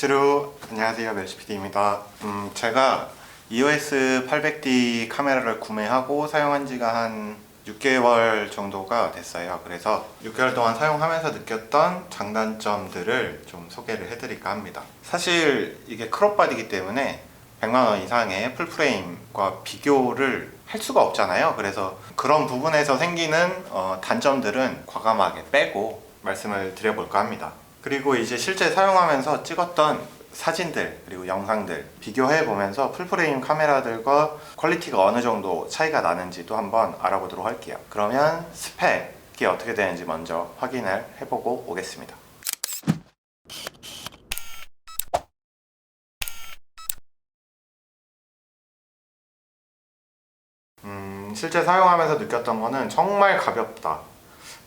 주로 안녕하세요, 멜시피디입니다. 제가 EOS 800D 카메라를 구매하고 사용한 지가 한 6개월 정도가 됐어요. 그래서 6개월 동안 사용하면서 느꼈던 장단점들을 좀 소개를 해드릴까 합니다. 사실 이게 크롭바디이기 때문에 100만원 이상의 풀프레임과 비교를 할 수가 없잖아요. 그래서 그런 부분에서 생기는 단점들은 과감하게 빼고 말씀을 드려볼까 합니다. 그리고 이제 실제 사용하면서 찍었던 사진들 그리고 영상들 비교해 보면서 풀프레임 카메라들과 퀄리티가 어느 정도 차이가 나는지도 한번 알아보도록 할게요. 그러면 스펙이 어떻게 되는지 먼저 확인을 해보고 오겠습니다. 실제 사용하면서 느꼈던 거는 정말 가볍다.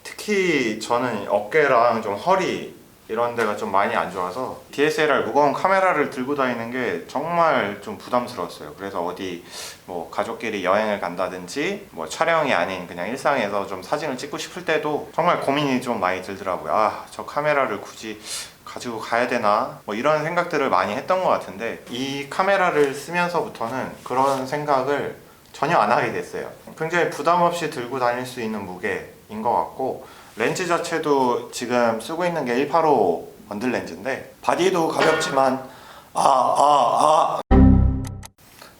특히 저는 어깨랑 좀 허리 이런 데가 좀 많이 안 좋아서 DSLR 무거운 카메라를 들고 다니는 게 정말 좀 부담스러웠어요. 그래서 어디 뭐 가족끼리 여행을 간다든지 뭐 촬영이 아닌 그냥 일상에서 좀 사진을 찍고 싶을 때도 정말 고민이 좀 많이 들더라고요. 아, 저 카메라를 굳이 가지고 가야 되나? 뭐 이런 생각들을 많이 했던 것 같은데 이 카메라를 쓰면서부터는 그런 생각을 전혀 안 하게 됐어요. 굉장히 부담 없이 들고 다닐 수 있는 무게인 것 같고 렌즈 자체도 지금 쓰고 있는 게 185 번들 렌즈인데 바디도 가볍지만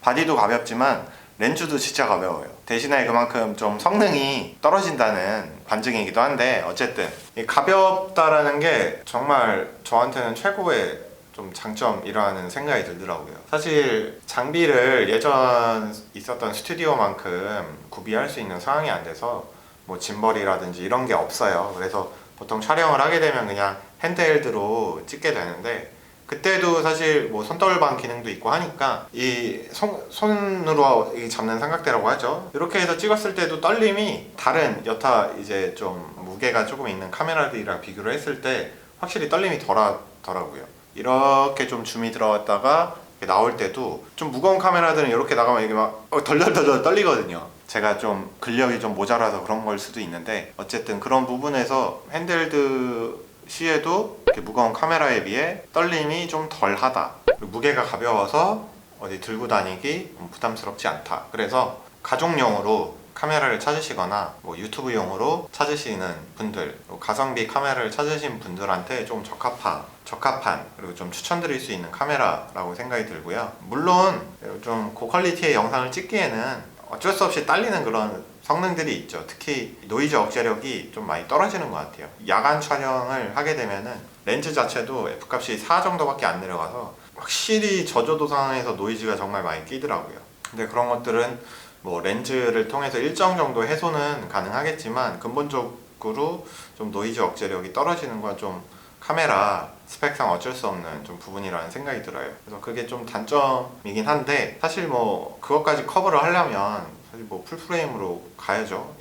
바디도 가볍지만 렌즈도 진짜 가벼워요. 대신에 그만큼 좀 성능이 떨어진다는 반증이기도 한데 어쨌든 이 가볍다라는 게 정말 저한테는 최고의 좀 장점이라는 생각이 들더라고요. 사실 장비를 예전 있었던 스튜디오만큼 구비할 수 있는 상황이 안 돼서 뭐 짐벌이라든지 이런 게 없어요. 그래서 보통 촬영을 하게 되면 그냥 핸드헬드로 찍게 되는데 그때도 사실 뭐 손떨방 기능도 있고 하니까 이 손으로 잡는 삼각대라고 하죠. 이렇게 해서 찍었을 때도 떨림이 다른 여타 이제 좀 무게가 조금 있는 카메라들이랑 비교를 했을 때 확실히 떨림이 덜하더라고요. 이렇게 좀 줌이 들어갔다가 나올 때도 좀 무거운 카메라들은 이렇게 나가면 이게 막 덜덜덜 떨리거든요. 제가 좀 근력이 좀 모자라서 그런 걸 수도 있는데 어쨌든 그런 부분에서 핸드헬드 시에도 이렇게 무거운 카메라에 비해 떨림이 좀 덜하다. 그리고 무게가 가벼워서 어디 들고 다니기 부담스럽지 않다. 그래서 가족용으로 카메라를 찾으시거나 뭐 유튜브용으로 찾으시는 분들, 가성비 카메라를 찾으신 분들한테 좀 적합한 그리고 좀 추천드릴 수 있는 카메라라고 생각이 들고요. 물론 좀 고퀄리티의 영상을 찍기에는 어쩔 수 없이 딸리는 그런 성능들이 있죠. 특히 노이즈 억제력이 좀 많이 떨어지는 것 같아요. 야간 촬영을 하게 되면은 렌즈 자체도 F값이 4 정도밖에 안 내려가서 확실히 저조도 상황에서 노이즈가 정말 많이 끼더라고요. 근데 그런 것들은 뭐 렌즈를 통해서 일정 정도 해소는 가능하겠지만 근본적으로 좀 노이즈 억제력이 떨어지는 건 좀 카메라 스펙상 어쩔 수 없는 좀 부분이라는 생각이 들어요. 그래서 그게 좀 단점이긴 한데 사실 뭐 그것까지 커버를 하려면 사실 뭐 풀프레임으로 가야죠.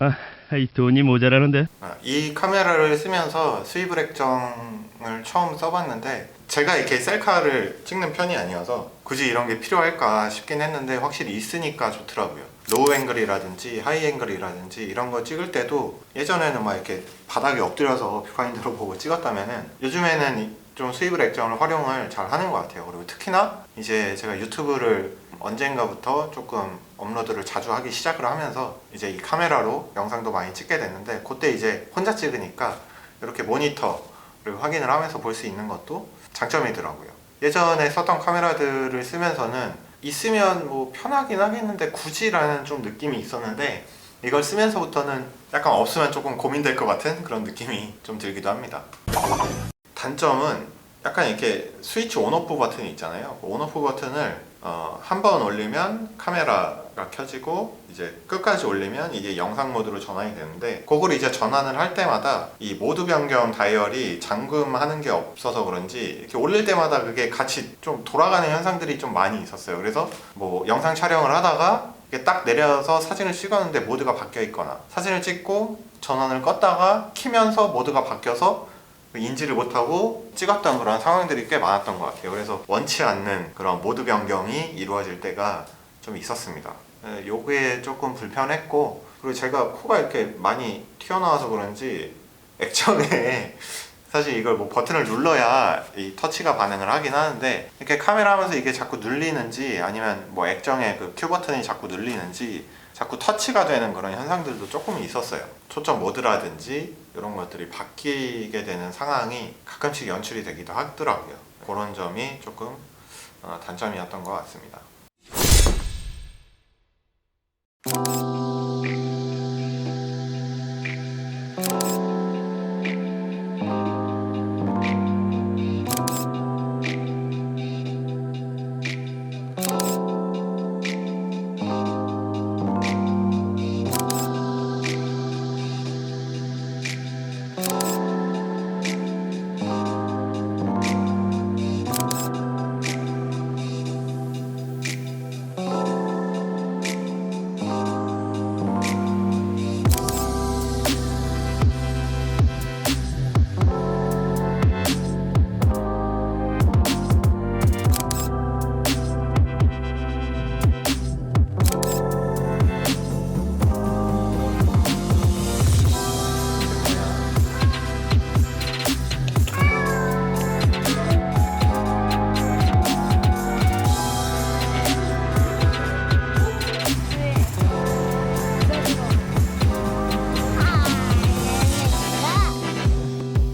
이 돈이 모자라는데. 이 카메라를 쓰면서 수입을 액정을 처음 써봤는데 제가 이렇게 셀카를 찍는 편이 아니어서 굳이 이런 게 필요할까 싶긴 했는데 확실히 있으니까 좋더라고요. 로우 앵글이라든지 하이 앵글이라든지 이런 거 찍을 때도 예전에는 막 이렇게 바닥에 엎드려서 뷰파인더로 보고 찍었다면은 요즘에는 좀 수입을 액정을 활용을 잘 하는 것 같아요. 그리고 특히나 이제 제가 유튜브를 언젠가부터 조금 업로드를 자주 하기 시작을 하면서 이제 이 카메라로 영상도 많이 찍게 됐는데 그때 이제 혼자 찍으니까 이렇게 모니터를 확인을 하면서 볼 수 있는 것도 장점이더라고요. 예전에 썼던 카메라들을 쓰면서는 있으면 뭐 편하긴 하겠는데 굳이라는 좀 느낌이 있었는데 이걸 쓰면서부터는 약간 없으면 조금 고민될 것 같은 그런 느낌이 좀 들기도 합니다. 단점은 약간 이렇게 스위치 온오프 버튼이 있잖아요. 온오프 버튼을 한 번 올리면 카메라가 켜지고 이제 끝까지 올리면 이게 영상 모드로 전환이 되는데 그걸 이제 전환을 할 때마다 이 모드 변경 다이얼이 잠금하는 게 없어서 그런지 이렇게 올릴 때마다 그게 같이 좀 돌아가는 현상들이 좀 많이 있었어요. 그래서 뭐 영상 촬영을 하다가 이게 딱 내려서 사진을 찍었는데 모드가 바뀌어 있거나 사진을 찍고 전원을 껐다가 키면서 모드가 바뀌어서 인지를 못하고 찍었던 그런 상황들이 꽤 많았던 것 같아요. 그래서 원치 않는 그런 모드 변경이 이루어질 때가 좀 있었습니다. 요게 조금 불편했고 그리고 제가 코가 이렇게 많이 튀어나와서 그런지 액정에 사실 이걸 뭐 버튼을 눌러야 이 터치가 반응을 하긴 하는데, 이렇게 카메라 하면서 이게 자꾸 눌리는지 아니면 뭐 액정의 그 큐 버튼이 자꾸 눌리는지 자꾸 터치가 되는 그런 현상들도 조금 있었어요. 초점 모드라든지 이런 것들이 바뀌게 되는 상황이 가끔씩 연출이 되기도 하더라고요. 그런 점이 조금 단점이었던 것 같습니다.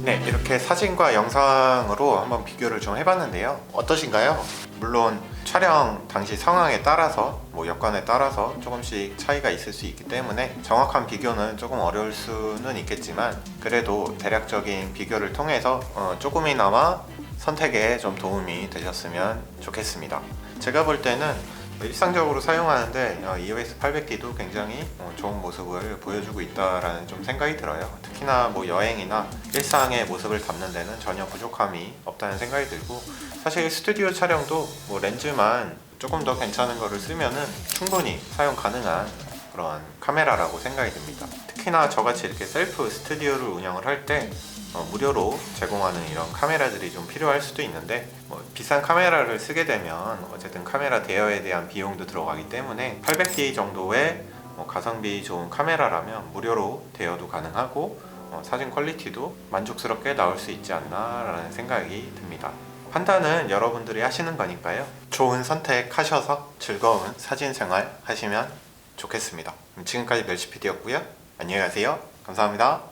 네, 이렇게 사진과 영상으로 한번 비교를 좀 해봤는데요. 어떠신가요? 물론 촬영 당시 상황에 따라서 뭐 여건에 따라서 조금씩 차이가 있을 수 있기 때문에 정확한 비교는 조금 어려울 수는 있겠지만, 그래도 대략적인 비교를 통해서 조금이나마 선택에 좀 도움이 되셨으면 좋겠습니다. 제가 볼 때는 일상적으로 사용하는데 EOS 800D도 굉장히 좋은 모습을 보여주고 있다라는 좀 생각이 들어요. 특히나 뭐 여행이나 일상의 모습을 담는 데는 전혀 부족함이 없다는 생각이 들고, 사실 스튜디오 촬영도 뭐 렌즈만 조금 더 괜찮은 거를 쓰면은 충분히 사용 가능한 그런 카메라라고 생각이 듭니다. 특히나 저같이 이렇게 셀프 스튜디오를 운영을 할 때 무료로 제공하는 이런 카메라들이 좀 필요할 수도 있는데, 뭐 비싼 카메라를 쓰게 되면 어쨌든 카메라 대여에 대한 비용도 들어가기 때문에 800D 정도의 가성비 좋은 카메라라면 무료로 대여도 가능하고 사진 퀄리티도 만족스럽게 나올 수 있지 않나 라는 생각이 듭니다. 판단은 여러분들이 하시는 거니까요. 좋은 선택하셔서 즐거운 사진 생활 하시면 좋겠습니다. 지금까지 멸치PD였고요. 안녕히 가세요. 감사합니다.